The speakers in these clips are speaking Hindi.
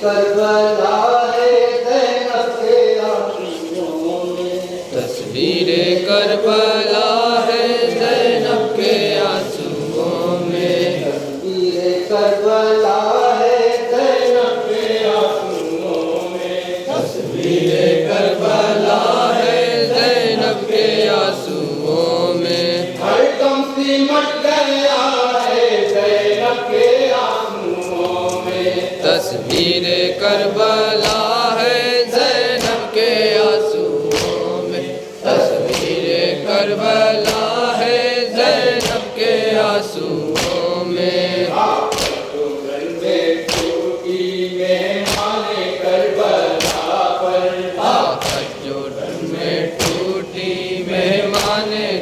करबला है ज़ैनब के आंसुओं में, तस्वीरे करबला है ज़ैनब के आंसुओं में, तस्वीरे करबला है ज़ैनब के आंसुओं में, तस्वीरे करबला है ज़ैनब के आंसुओं में, हर दम सिमट गया है ज़ैनब के आंसुओं में, तस्वीरे करबला है ज़ैनब के आंसुओं में, तस्वीरे करबला है ज़ैनब के आंसुओं में।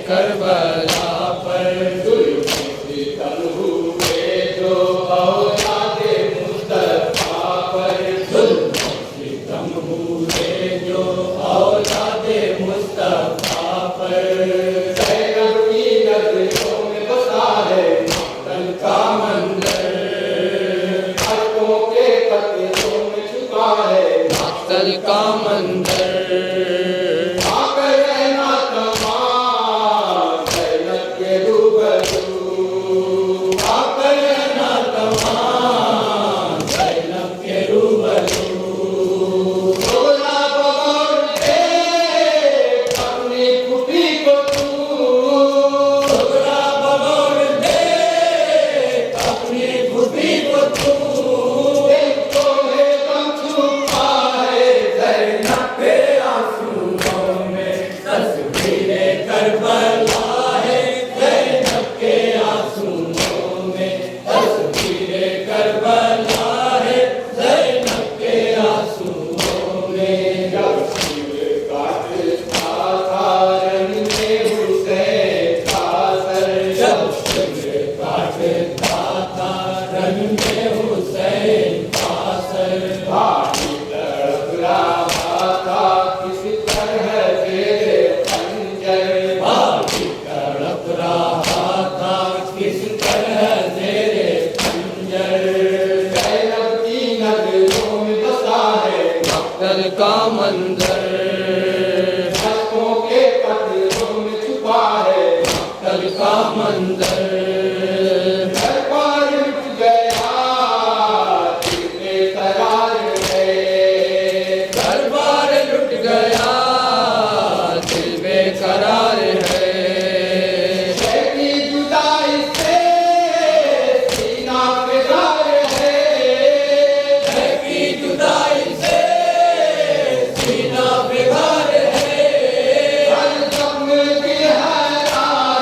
करबला पर सितम हुए जो औलादे मुस्तफा पर, सितम हुए जो औलादे मुस्तफा पर, ज़ैनब की नज़रों में बसा है मक्तल का मंजर, अश्कों के कतरों में छुपा है मक्तल का मंजर, का मंजर, अश्कों के कतरों में छुपा है मक्तल का मंजर, दरबार उठ गया दिल बेकरार है, दरबार लुट गया दिल बेकरार है, शहरी जुदाई से सीना बेजार है, शहरी जुदाई से सीना बेकार है, हर दम दिहरा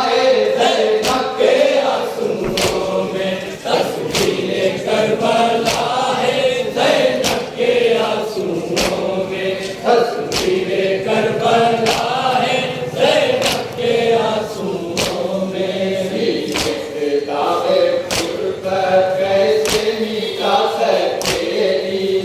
है ज़ैनब के आंसुओं में, तस्वीरे करबला है ज़ैनब के आंसुओं में, तस्वीरे करबला है ज़ैनब के आंसुओं में। दावे गुर्बत कैसे मिटा सकेगी,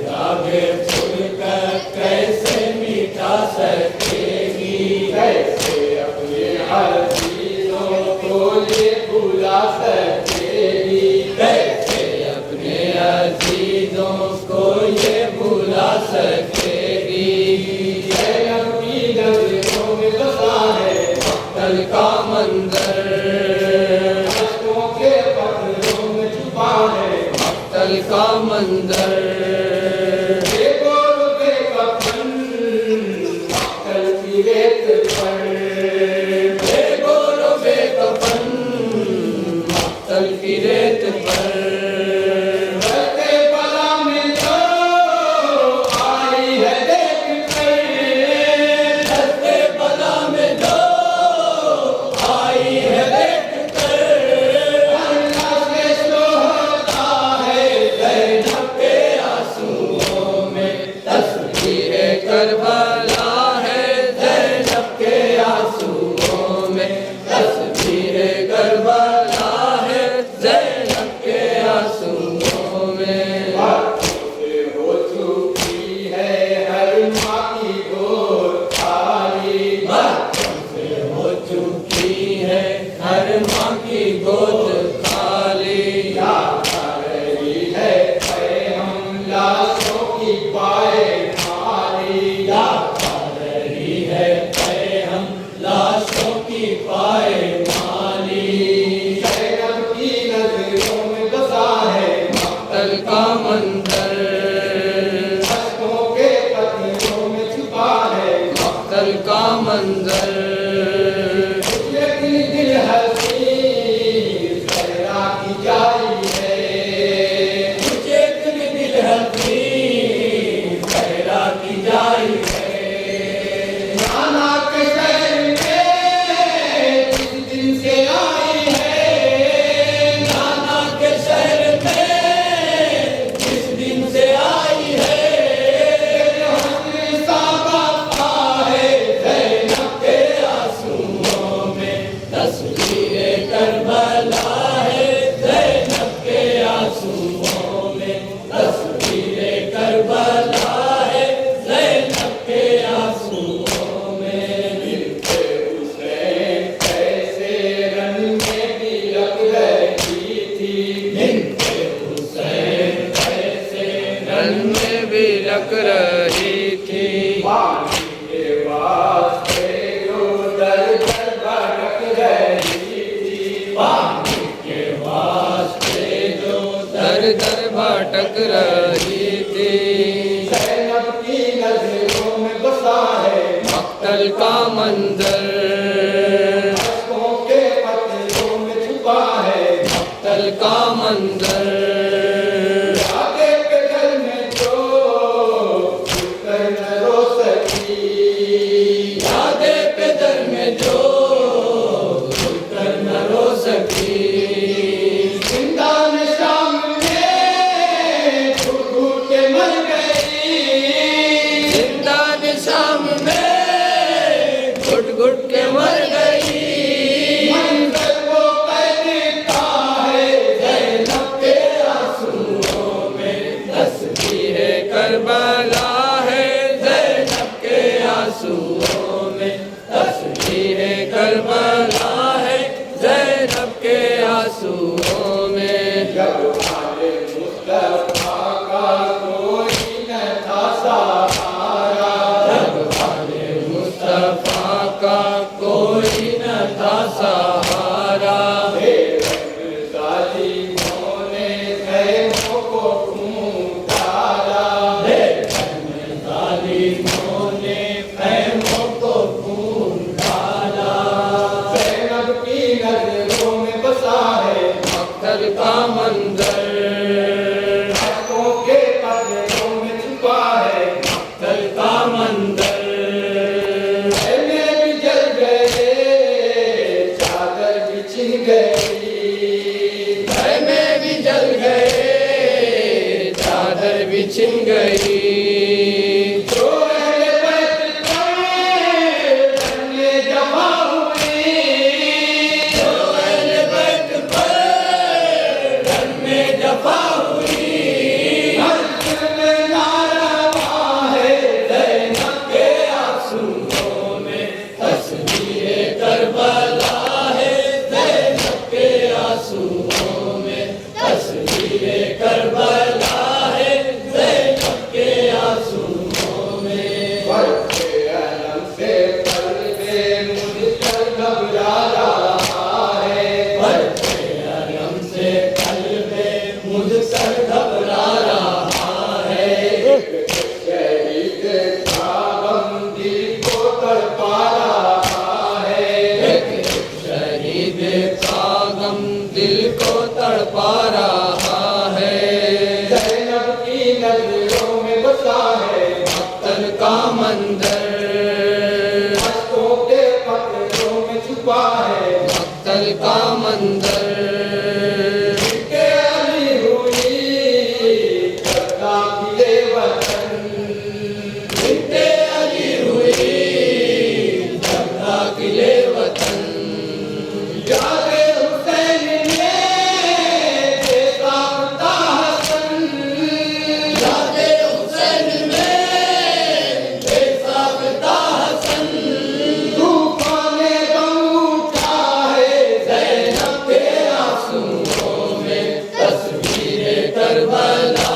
दागे फूल कर कैसे मिटा सकेगी, कैसे अपने अज़ीज़ों को ये भुला सकेगी, कैसे अपने अजीजों को ये भुला सकेगी। ज़ैनब की नज़रों में बसा है मक्तल का मंजर, अश्कों के कतरों में छुपा है मक्तल का मंजर, बेगोर बेकफन मक्तल की रेत पर, बेगोर बेकफन मक्तल की रेत पर, बरते बला में जो आई है देख कर, दस्ते बला में जो आई है देख कर, अल्लाह से जो होता है ज़ैनब के आंसुओं में, तस्वीरे करबला है ज़ैनब के आंसुओं में, तस्वीरे करबला है ज़ैनब के आंसुओं में तस्वीरे करबला है ज़ैनब के आंसुओं में। बिन्ते हुसैन कैसे रन में बिलख रही थी, बिन्ते हुसैन कैसे रन में बिलख रही थी। पानी के वास्ते जो दर दर भटक रही थी, पानी के वास्ते जो दर दर भटक रही थी। ज़ैनब की नजरों में बसा है मक्तल का मंजर, अश्कों के पत्थरों में छुपा है मक्तल का मंजर। आगे के घर में जो छुपकर न रो सकी, यादे पे दर में जो खुलकर न रो सकी। जिंदान शाम में घुट घुट के मर गई, जिंदान शाम में घुट घुट के मर गई। मंजर वो कहता है ज़ैनब के आंसुओं में तस्वीरे करबला है ज़ैनब के आंसुओं में तस्वीरे करबला है ज़ैनब के आंसुओं में। जब आले मुस्तफा का कोई न था सहारा, जब आले मुस्तफा का कोई न था सहारा। जालिमों ने ख़ैमों को ढूंढ डाला, जालिमों ने ख़ैमों को ढूंढ डाला। ज़ैनब की नजरों में बसा है मक्तल का मंजर, अश्कों के पत्थरों में छुपा है मक्तल का मंजर। खेमे भी जल गए, चादर भी छिन गई, ख़ैमे भी जल गए, चादर भी छिन गई। जो अहले बैत पर रंगे जमा हुई, जो अहले बैत पर रन में जफा हुई। हर दिल में नारवा है ज़ैनब के आंसुओं में तस्वीरे करबला है ज़ैनब के आंसुओं में तस्वीरे करबला है ज़ैनब के आंसुओं में। बढ़ते अलम से क़ल्बे मुझकर घबरा रहा है, बढ़ते अलम से क़ल्बे मुझसे घबरा रहा है। शहीद का गम दिल को तड़पा रहा है, एक शहीद का गम दिल को तड़पा रहा है। ज़ैनब की नजरों में बसा है मक्तल का मंजर, अश्कों के पत्थरों में छुपा है मक्तल का मंजर। के अली हुई करता खिले वतन, बिन्ते अली हुई जबरा किले वतन। यादे हुसैन ने देखा था हसन, यादे हुसैन में बेसाख्ता हसन। तूफाने गम उठा है ज़ैनब के आंसुओं में तस्वीरे करबला